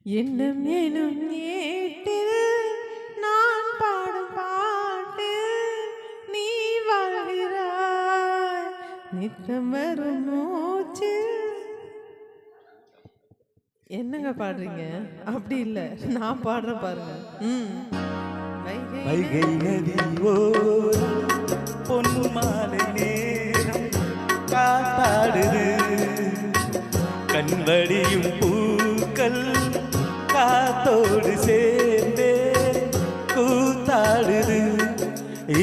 எண்ணம் எனும் ஏட்டில் நான் பாடும் பாட்டு நீ வாழ்கிறாய் நித்தம் வரும் மூச்சு. என்னங்க பாடுறீங்க? அப்படி இல்லை, நான் பாடுறேன் பாருங்க. வைகை நதியோ பொன்னு மாலை நேரம் காத்தாடுது, கண்வடியும் பூக்கள் காத்தோடு சேர்ந்தே கூத்தாடுது.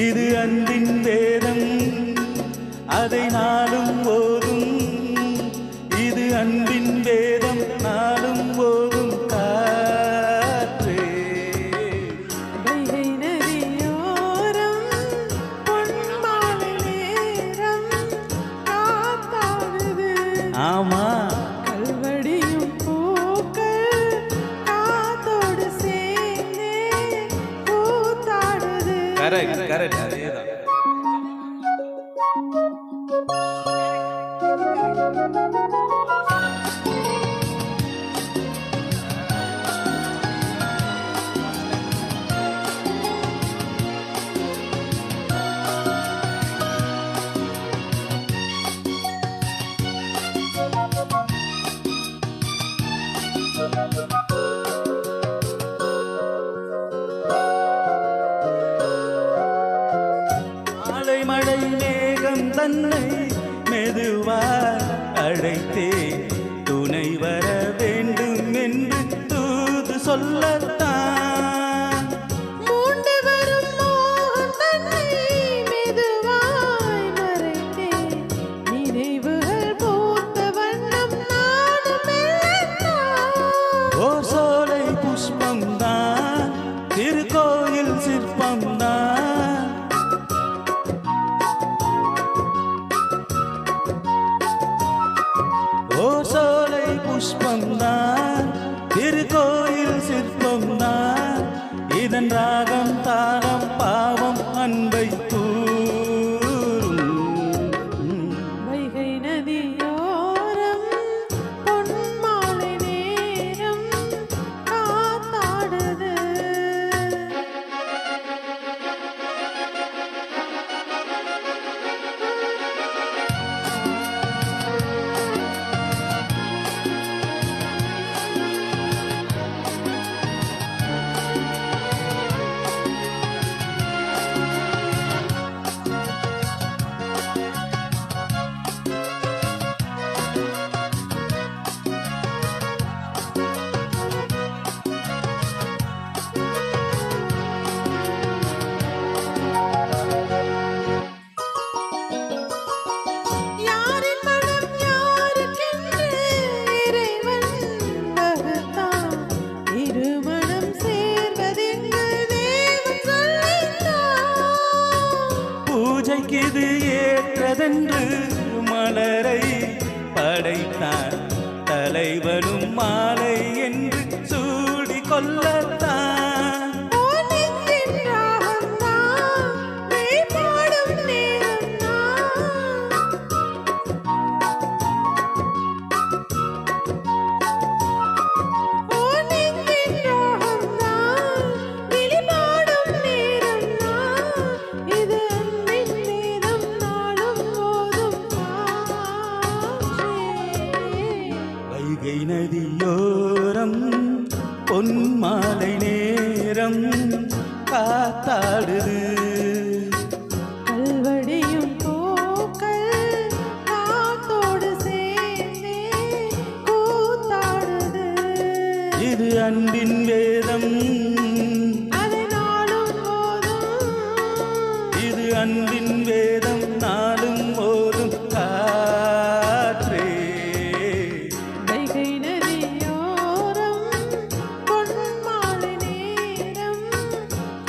இது அன்பின் வேதம், அதை நாளும் ஓதும். இது அன்பின் வேதம், நாளும் ஓதும் காற்றே. வைகை நதியோரம் பொன்மாலை நேரம் காத்தாடுது. ஆமா, கல்வடியும் பூக்கள் காத்தோடு சேர்ந்தே கூத்தாடுது. கரெக்ட் கரெக்ட், அதேதான். மழை மேகம் தன்னை மெதுவாய் அழைத்தே துணை வர வேண்டும் என்று தூது சொல்லத்தான். மூண்டு வரும் மோகம் தன்னை மெதுவாய் மறைத்தே நினைவுகள் பூத்த வண்ணம் நானும் மெல்லத்தான். ஓர் சோலை புஷ்பம் தான், திருக்கோயில் சிற்பம் தான். சோலை புஷ்பம் தான், திருக்கோயில் சிற்பம் தான். இதன் ராகம் தாரம் பாவம் அன்பை கூறும். வைகை நதியோரம் பொன்மாலை நேரம் காத்தாடுது. இது ஏற்றதென்று மலரை படைத்தான், தலைவனும் மாலை என்று சூடி கொள்ளத்தான். வைகை நதியோரம் பொன்மாலை நேரம் காத்தாடுது, கல்வடியும் பூக்கள் காத்தோடு சேர்ந்தே கூத்தாடுது. இது அன்பின் வேதம், அதை நாளும் ஓதும். இது அன்பின் வேதம், நாளும் ஓதும் காற்றே. வைகை நதியோரம் பொன்மாலை நேரம்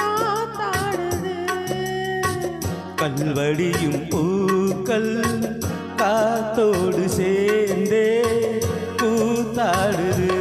காத்தாடுது. கல்வடியும் பூக்கள் காத்தோடு சேர்ந்தே கூத்தாடுது.